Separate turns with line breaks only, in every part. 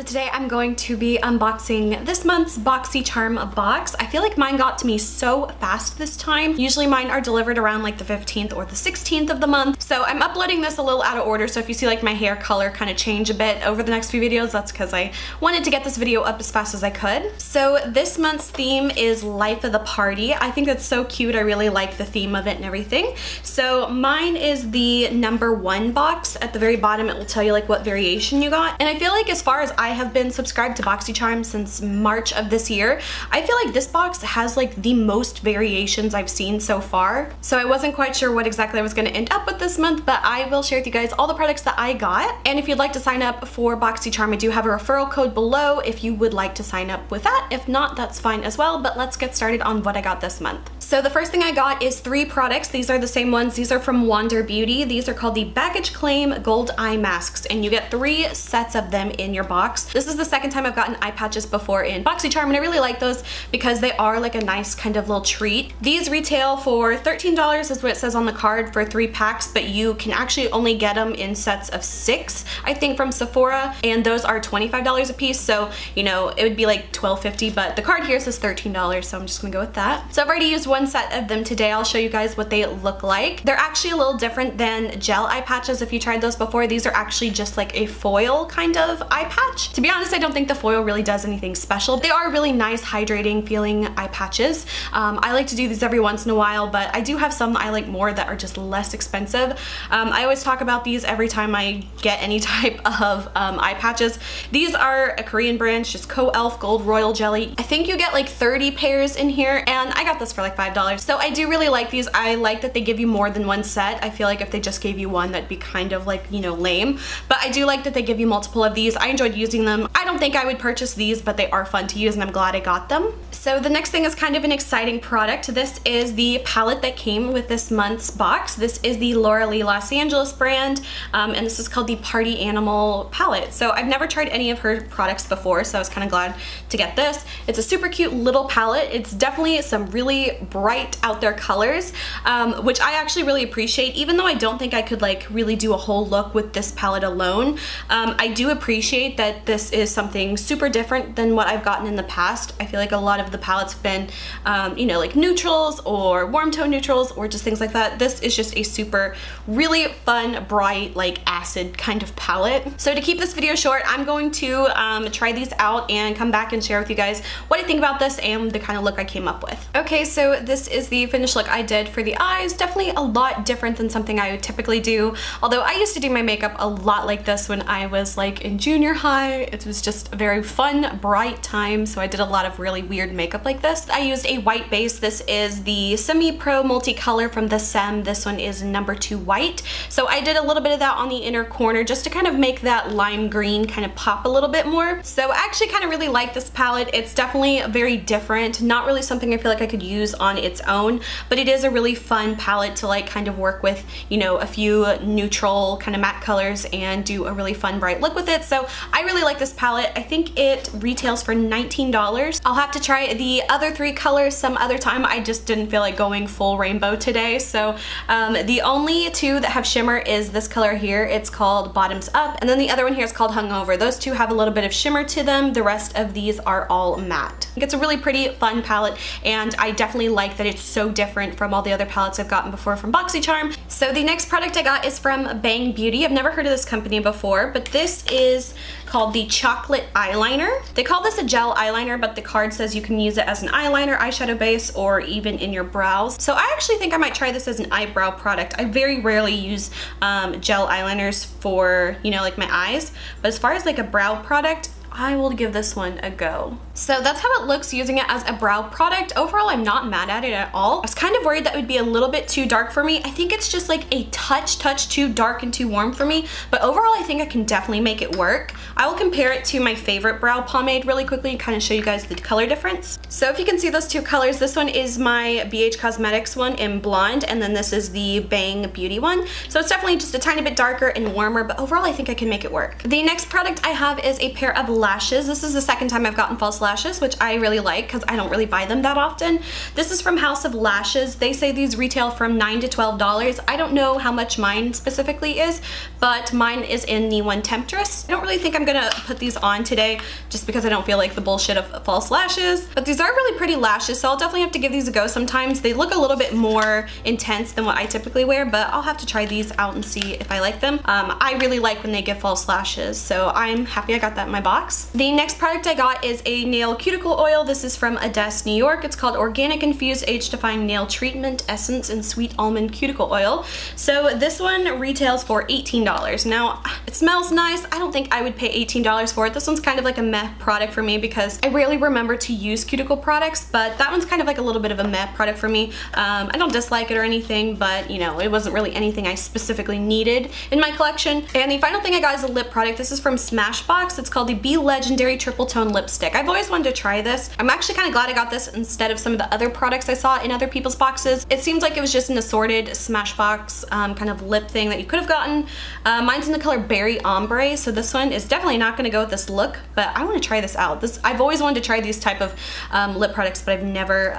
so today I'm going to be unboxing this month's Boxycharm box. I feel like mine got to me so fast this time. Usually mine are delivered around like the 15th or the 16th of the month. So I'm uploading this a little out of order, so if you see like my hair color kind of change a bit over the next few videos, that's because I wanted to get this video up as fast as I could. So this month's theme is Life of the Party. I think that's so cute. I really like the theme of it and everything. So mine is the #1 box. At the very bottom it will tell you like what variation you got. And I feel like as far as I have been subscribed to Boxycharm since March of this year, I feel like this box has like the most variations I've seen so far. So I wasn't quite sure what exactly I was going to end up with this month, but I will share with you guys all the products that I got. And if you'd like to sign up for Boxycharm, I do have a referral code below if you would like to sign up with that. If not, that's fine as well, but let's get started on what I got this month. So the first thing I got is 3 products. These are the same ones. These are from Wander Beauty. These are called the Baggage Claim Gold Eye Masks, and you get 3 sets of them in your box. This is the second time I've gotten eye patches before in Boxycharm, and I really like those because they are like a nice kind of little treat. These retail for $13 is what it says on the card for 3 packs, but you can actually only get them in sets of 6, I think, from Sephora, and those are $25 a piece, so you know it would be like $12.50, but the card here says $13, so I'm just gonna go with that. So I've already used 1 set of them today. I'll show you guys what they look like. They're actually a little different than gel eye patches. If you tried those before, these are actually just like a foil kind of eye patch. To be honest, I don't think the foil really does anything special. They are really nice, hydrating feeling eye patches. I like to do these every once in a while, but I do have some I like more that are just less expensive. I always talk about these every time I get any type of eye patches. These are a Korean brand, it's just Co-Elf Gold Royal Jelly. I think you get like 30 pairs in here, and I got this for like $5. So I do really like these. I like that they give you more than 1 set. I feel like if they just gave you 1, that'd be kind of like, you know, lame. But I do like that they give you multiple of these. I enjoyed using them. I don't think I would purchase these, but they are fun to use and I'm glad I got them. So the next thing is kind of an exciting product. This is the palette that came with this month's box. This is the Laura Lee Los Angeles brand, and this is called the Party Animal palette. So I've never tried any of her products before, so I was kind of glad to get this. It's a super cute little palette. It's definitely some really bright out there colors, which I actually really appreciate. Even though I don't think I could like really do a whole look with this palette alone, I do appreciate that this is something super different than what I've gotten in the past. I feel like a lot of the palettes have been, you know, like neutrals or warm tone neutrals or just things like that. This is just a super, really fun, bright, like acid kind of palette. So to keep this video short, I'm going to try these out and come back and share with you guys what I think about this and the kind of look I came up with. Okay, so this is the finished look I did for the eyes. Definitely a lot different than something I would typically do. Although I used to do my makeup a lot like this when I was like in junior high. It was just a very fun, bright time, so I did a lot of really weird makeup like this. I used a white base. This is the Semi-Pro Multicolor from the Sem. This one is #2 white. So I did a little bit of that on the inner corner just to kind of make that lime green kind of pop a little bit more. So I actually kind of really like this palette. It's definitely very different. Not really something I feel like I could use on its own, but it is a really fun palette to like kind of work with, you know, a few neutral kind of matte colors and do a really fun bright look with it. So I really like this palette. I think it retails for $19. I'll have to try the other 3 colors some other time. I just didn't feel like going full rainbow today. So the only 2 that have shimmer is this color here. It's called Bottoms Up, and then the other one here is called Hungover. Those 2 have a little bit of shimmer to them. The rest of these are all matte. I think it's a really pretty, fun palette, and I definitely like that it's so different from all the other palettes I've gotten before from Boxycharm. So the next product I got is from Bang Beauty. I've never heard of this company before, but this is called the Chocolate Eyeliner. They call this a gel eyeliner, but the card says you can use it as an eyeliner, eyeshadow base, or even in your brows. So I actually think I might try this as an eyebrow product. I very rarely use gel eyeliners for, you know, like my eyes, but as far as like a brow product, I will give this one a go. So that's how it looks using it as a brow product. Overall, I'm not mad at it at all. I was kind of worried that it would be a little bit too dark for me. I think it's just like a touch too dark and too warm for me, but overall I think I can definitely make it work. I will compare it to my favorite brow pomade really quickly and kind of show you guys the color difference. So if you can see those 2 colors, this one is my BH Cosmetics one in blonde, and then this is the Bang Beauty one. So it's definitely just a tiny bit darker and warmer, but overall I think I can make it work. The next product I have is a pair of lashes. This is the second time I've gotten false false lashes, which I really like because I don't really buy them that often. This is from House of Lashes. They say these retail from $9 to $12. I don't know how much mine specifically is, but mine is in the one Temptress. I don't really think I'm gonna put these on today just because I don't feel like the bullshit of false lashes, but these are really pretty lashes, so I'll definitely have to give these a go sometimes. They look a little bit more intense than what I typically wear, but I'll have to try these out and see if I like them. I really like when they give false lashes, so I'm happy I got that in my box. The next product I got is a nail cuticle oil. This is from Adesse, New York. It's called Organic Infused Age-Defying Nail Treatment Essence and Sweet Almond Cuticle Oil. So this one retails for $18. Now, it smells nice. I don't think I would pay $18 for it. This one's kind of like a meh product for me because I rarely remember to use cuticle products, but that one's kind of like a little bit of a meh product for me. I don't dislike it or anything, but you know, it wasn't really anything I specifically needed in my collection. And the final thing I got is a lip product. This is from Smashbox. It's called the Be Legendary Triple Tone Lipstick. I've always wanted to try this. I'm actually kind of glad I got this instead of some of the other products I saw in other people's boxes. It seems like it was just an assorted Smashbox kind of lip thing that you could have gotten. Mine's in the color Berry Ombre, so this one is definitely not going to go with this look, but I want to try this out. I've always wanted to try these type of lip products, but I've never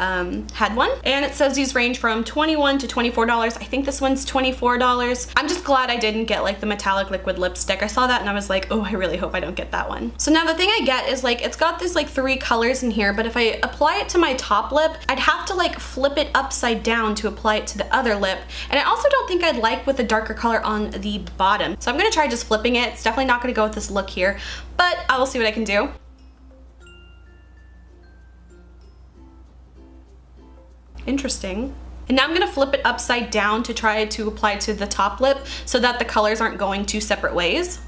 had one. And it says these range from $21 to $24. I think this one's $24. I'm just glad I didn't get like the metallic liquid lipstick. I saw that and I was like, oh, I really hope I don't get that one. So now the thing I get is like, it's got these like 3 colors in here, but if I apply it to my top lip, I'd have to like flip it upside down to apply it to the other lip. And I also don't think I'd like with a darker color on the bottom. So I'm gonna try just flipping it. It's definitely not gonna go with this look here, but I will see what I can do. Interesting. And now I'm gonna flip it upside down to try to apply to the top lip so that the colors aren't going 2 separate ways.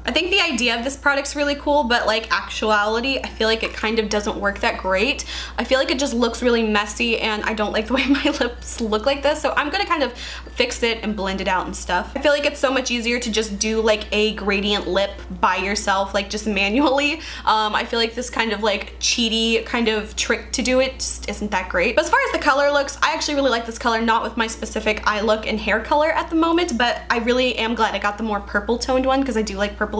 I think the idea of this product's really cool, but like actuality, I feel like it kind of doesn't work that great. I feel like it just looks really messy and I don't like the way my lips look like this, so I'm gonna kind of fix it and blend it out and stuff. I feel like it's so much easier to just do like a gradient lip by yourself, like just manually. I feel like this kind of like cheaty kind of trick to do it just isn't that great. But as far as the color looks, I actually really like this color, not with my specific eye look and hair color at the moment, but I really am glad I got the more purple toned one because I do like purple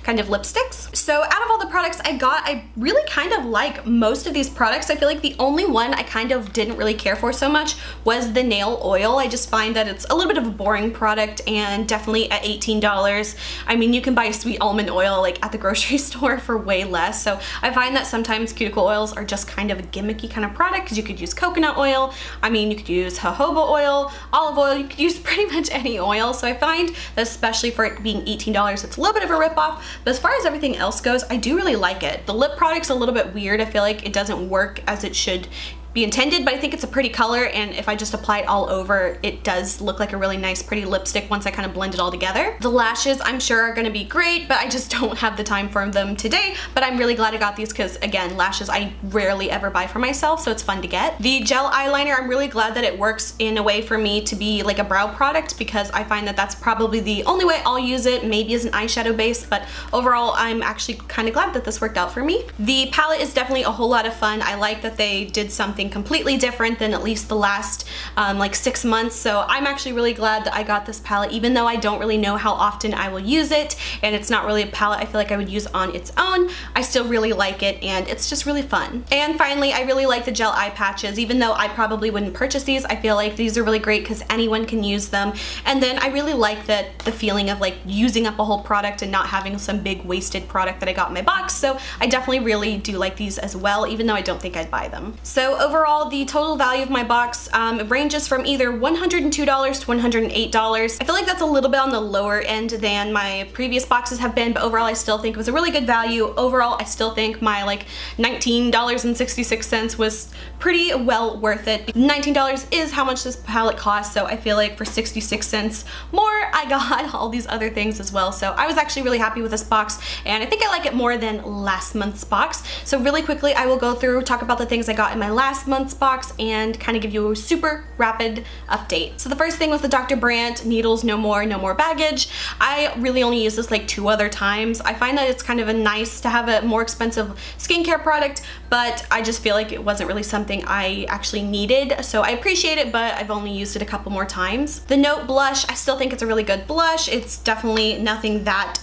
kind of lipsticks. So out of all the products I got, I really kind of like most of these products. I feel like the only one I kind of didn't really care for so much was the nail oil. I just find that it's a little bit of a boring product, and definitely at $18. I mean, you can buy sweet almond oil like at the grocery store for way less. So I find that sometimes cuticle oils are just kind of a gimmicky kind of product because you could use coconut oil. I mean, you could use jojoba oil, olive oil, you could use pretty much any oil. So I find that especially for it being $18, it's a little bit of a ripoff. But as far as everything else goes, I do really like it. The lip product's a little bit weird. I feel like it doesn't work as it should be intended, but I think it's a pretty color, and if I just apply it all over, it does look like a really nice pretty lipstick once I kind of blend it all together. The lashes I'm sure are gonna be great, but I just don't have the time for them today, but I'm really glad I got these because again, lashes I rarely ever buy for myself, so it's fun to get. The gel eyeliner, I'm really glad that it works in a way for me to be like a brow product because I find that that's probably the only way I'll use it, maybe as an eyeshadow base, but overall I'm actually kind of glad that this worked out for me. The palette is definitely a whole lot of fun. I like that they did something completely different than at least the last like 6 months, so I'm actually really glad that I got this palette, even though I don't really know how often I will use it and it's not really a palette I feel like I would use on its own. I still really like it and it's just really fun. And finally, I really like the gel eye patches. Even though I probably wouldn't purchase these, I feel like these are really great because anyone can use them. And then I really like that the feeling of like using up a whole product and not having some big wasted product that I got in my box, so I definitely really do like these as well, even though I don't think I'd buy them. So overall, the total value of my box ranges from either $102 to $108. I feel like that's a little bit on the lower end than my previous boxes have been, but overall I still think it was a really good value. Overall, I still think my like $19.66 was pretty well worth it. $19 is how much this palette costs, so I feel like for 66 cents more, I got all these other things as well. So I was actually really happy with this box, and I think I like it more than last month's box. So really quickly, I will go through, talk about the things I got in my last last month's box and kind of give you a super rapid update. So the first thing was the Dr. Brandt Needles No More, No More Baggage. I really only used this like 2 other times. I find that it's kind of a nice to have a more expensive skincare product, but I just feel like it wasn't really something I actually needed. So I appreciate it, but I've only used it a couple more times. The Note Blush, I still think it's a really good blush. It's definitely nothing that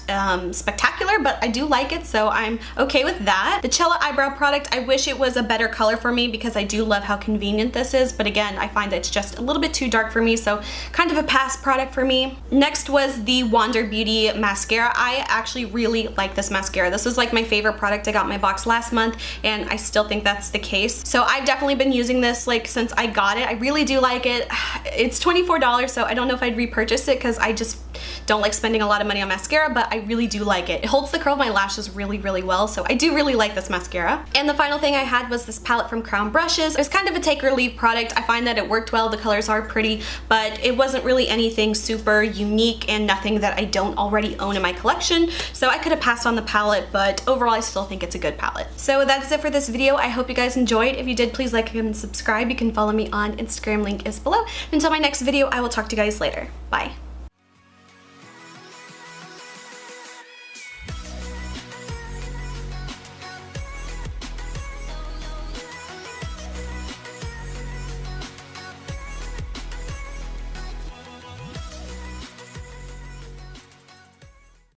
spectacular, but I do like it, so I'm okay with that. The Cella Eyebrow product, I wish it was a better color for me because I do love how convenient this is, but again, I find that it's just a little bit too dark for me, so kind of a pass product for me. Next was the Wander Beauty mascara. I actually really like this mascara. This was like my favorite product I got in my box last month, and I still think that's the case. So I've definitely been using this like since I got it. I really do like it. It's $24, so I don't know if I'd repurchase it because I just don't like spending a lot of money on mascara, but I really do like it. It holds the curl of my lashes really, really well, so I do really like this mascara. And the final thing I had was this palette from Crown Brushes. It was kind of a take or leave product. I find that it worked well. The colors are pretty, but it wasn't really anything super unique and nothing that I don't already own in my collection, so I could have passed on the palette, but overall I still think it's a good palette. So that's it for this video. I hope you guys enjoyed. If you did, please like and subscribe. You can follow me on Instagram, link is below. Until my next video, I will talk to you guys later. Bye.